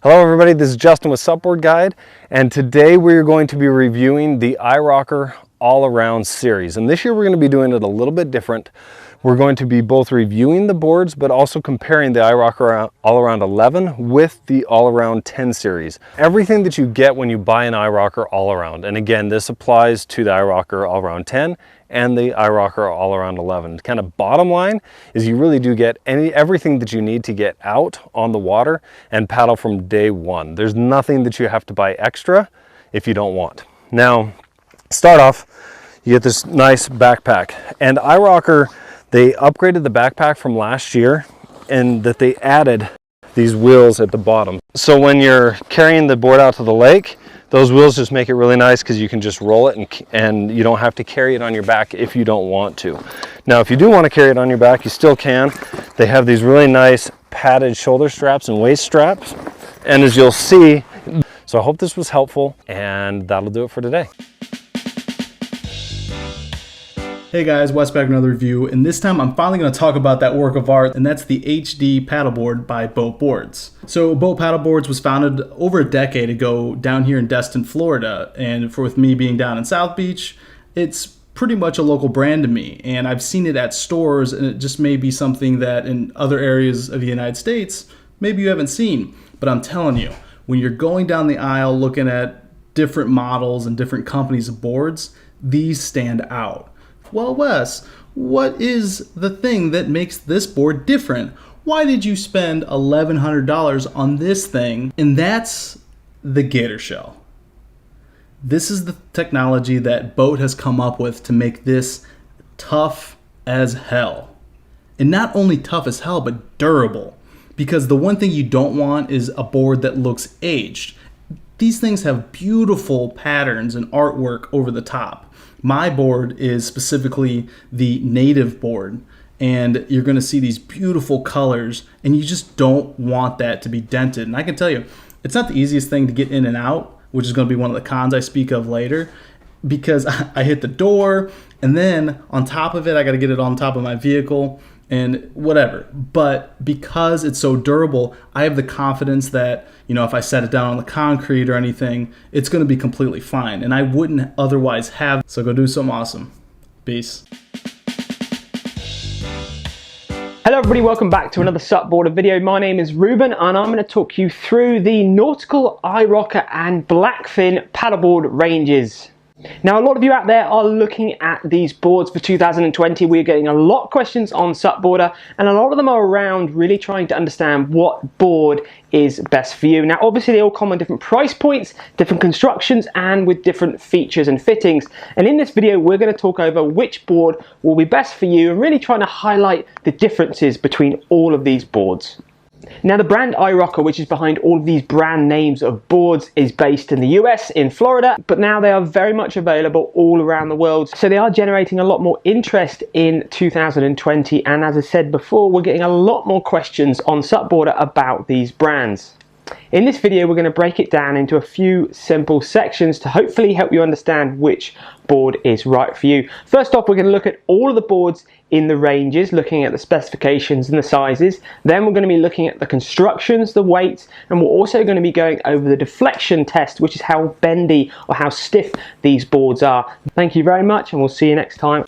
Hello everybody, this is Justin with Surfboard Guide, and today we're going to be reviewing the iROCKER All-Around series. And this year we're going to be doing it a little bit different. We're going to be both reviewing the boards, but also comparing the iROCKER All-Around 11 with the All-Around 10 series. Everything that you get when you buy an iROCKER All-Around, and again, this applies to the iROCKER All-Around 10 and the iROCKER All-Around 11. Kind of bottom line is you really do get everything that you need to get out on the water and paddle from day one. There's nothing that you have to buy extra if you don't want. Now, start off, you get this nice backpack, and iROCKER, they upgraded the backpack from last year and that they added these wheels at the bottom. So when you're carrying the board out to the lake, those wheels just make it really nice because you can just roll it and you don't have to carry it on your back if you don't want to. Now, if you do want to carry it on your back, you still can. They have these really nice padded shoulder straps and waist straps. And as you'll see, so I hope this was helpful, and that'll do it for today. Hey guys, Wes back with another review, and this time I'm finally going to talk about that work of art, and that's the HD paddleboard by BOTE Boards. So BOTE Paddleboards was founded over a decade ago down here in Destin, Florida, and with me being down in South Beach, it's pretty much a local brand to me, and I've seen it at stores, and it just may be something that in other areas of the United States, maybe you haven't seen. But I'm telling you, when you're going down the aisle looking at different models and different companies of boards, these stand out. Well, Wes, what is the thing that makes this board different? Why did you spend $1,100 on this thing? And that's the gator shell. This is the technology that BOTE has come up with to make this tough as hell. And not only tough as hell, but durable. Because the one thing you don't want is a board that looks aged. These things have beautiful patterns and artwork over the top. My board is specifically the native board, and you're going to see these beautiful colors, and you just don't want that to be dented. And I can tell you, it's not the easiest thing to get in and out, which is going to be one of the cons I speak of later, because I hit the door, and then on top of it, I got to get it on top of my vehicle and whatever. But because it's so durable, I have the confidence that, you know, if I set it down on the concrete or anything, it's going to be completely fine, and I wouldn't otherwise have. So go do something awesome. Peace. Hello everybody, welcome back to another Surfboard video. My name is Ruben, and I'm going to talk you through the Nautical, iROCKER and Blackfin paddleboard ranges. Now, a lot of you out there are looking at these boards for 2020. We're getting a lot of questions on Surfboarder, and a lot of them are around really trying to understand what board is best for you. Now, obviously they all come on different price points, different constructions, and with different features and fittings. And in this video, we're going to talk over which board will be best for you and really trying to highlight the differences between all of these boards. Now, the brand iROCKER, which is behind all of these brand names of boards, is based in the US, in Florida, but now they are very much available all around the world. So they are generating a lot more interest in 2020. And as I said before, we're getting a lot more questions on Surfboarder about these brands. In this video, we're going to break it down into a few simple sections to hopefully help you understand which board is right for you. First off, we're going to look at all of the boards in the ranges, looking at the specifications and the sizes. Then we're going to be looking at the constructions, the weights, and we're also going to be going over the deflection test, which is how bendy or how stiff these boards are. Thank you very much, and we'll see you next time.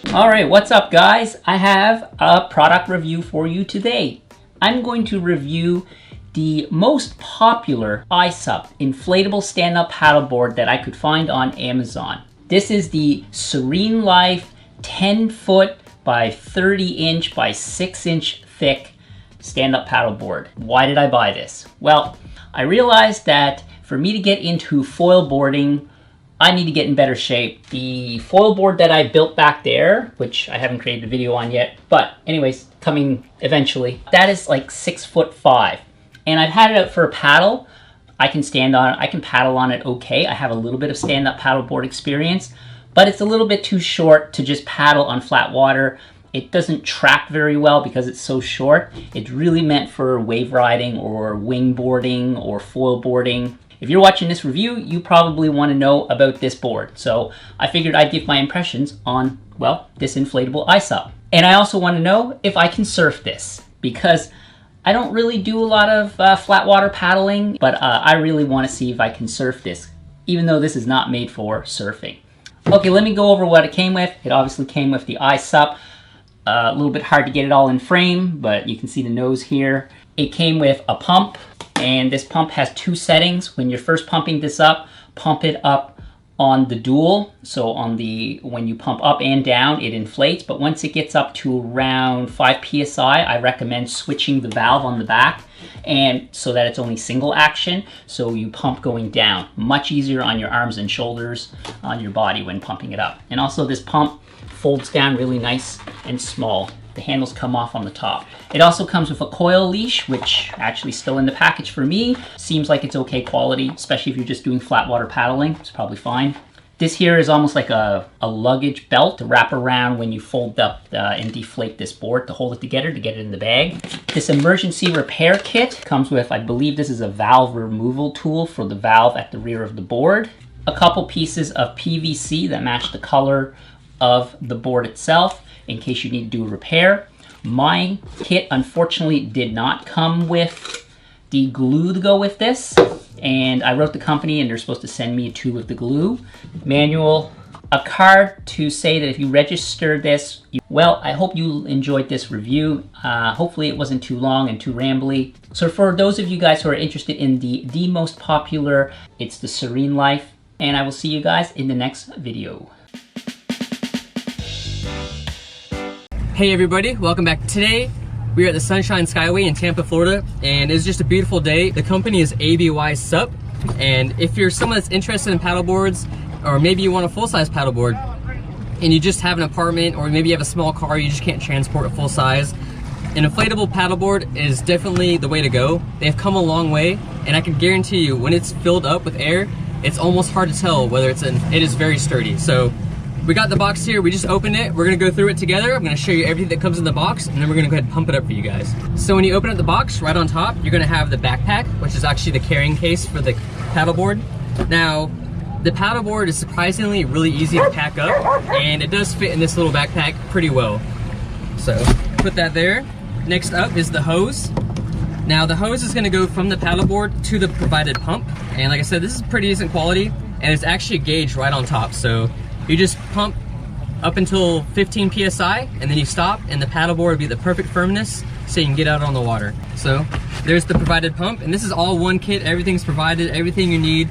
Alright, what's up guys? I have a product review for you today. I'm going to review the most popular ABYSUP inflatable stand-up paddleboard that I could find on Amazon. This is the SereneLife 10 foot by 30 inch by 6 inch thick stand-up paddleboard. Why did I buy this? Well, I realized that for me to get into foil boarding, I need to get in better shape. The foil board that I built back there, which I haven't created a video on yet, but anyways, coming eventually, that is like 6'5". And I've had it out for a paddle. I can stand on it, I can paddle on it okay. I have a little bit of stand-up paddleboard experience, but it's a little bit too short to just paddle on flat water. It doesn't track very well because it's so short. It's really meant for wave riding or wing boarding or foil boarding. If you're watching this review, you probably want to know about this board. So I figured I'd give my impressions on, well, this inflatable ABYSUP. And I also want to know if I can surf this, because I don't really do a lot of flat water paddling, but I really want to see if I can surf this, even though this is not made for surfing. Okay, let me go over what it came with. It obviously came with the iSup. A little bit hard to get it all in frame, but you can see the nose here. It came with a pump, and this pump has 2 settings. When you're first pumping this up, pump it up on the dual. So on the, when you pump up and down, it inflates, but once it gets up to around 5 PSI, I recommend switching the valve on the back, and so that it's only single action, so you pump going down. Much easier on your arms and shoulders, on your body when pumping it up. And also this pump folds down really nice and small. The handles come off on the top. It also comes with a coil leash, which actually still in the package for me. Seems like it's okay quality, especially if you're just doing flat water paddling. It's probably fine. This here is almost like a luggage belt to wrap around when you fold up and deflate this board to hold it together to get it in the bag. This emergency repair kit comes with, I believe this is a valve removal tool for the valve at the rear of the board. A couple pieces of PVC that match the color of the board itself in case you need to do a repair. My kit unfortunately did not come with the glue to go with this, and I wrote the company and they're supposed to send me a tube of the glue. Manual, a card to say that if you register this, well, I hope you enjoyed this review. Hopefully it wasn't too long and too rambly. So for those of you guys who are interested in the most popular, it's the SereneLife, and I will see you guys in the next video. Hey everybody, welcome back. Today we are at the Sunshine Skyway in Tampa, Florida, and it's just a beautiful day. The company is ABYSUP, and if you're someone that's interested in paddleboards, or maybe you want a full-size paddleboard and you just have an apartment, or maybe you have a small car, you just can't transport a full size, an inflatable paddleboard is definitely the way to go. They've come a long way, and I can guarantee you when it's filled up with air, it's almost hard to tell whether it is very sturdy. So we got the box here, we just opened it. We're gonna go through it together. I'm gonna show you everything that comes in the box, and then we're gonna go ahead and pump it up for you guys. So when you open up the box, right on top, you're gonna have the backpack, which is actually the carrying case for the paddleboard. Now, the paddleboard is surprisingly really easy to pack up, and it does fit in this little backpack pretty well. So, put that there. Next up is the hose. Now, the hose is gonna go from the paddleboard to the provided pump. And like I said, this is pretty decent quality, and it's actually a gauge right on top. So, you just pump up until 15 PSI, and then you stop, and the paddleboard will be the perfect firmness so you can get out on the water. So there's the provided pump, and this is all one kit. Everything's provided, everything you need.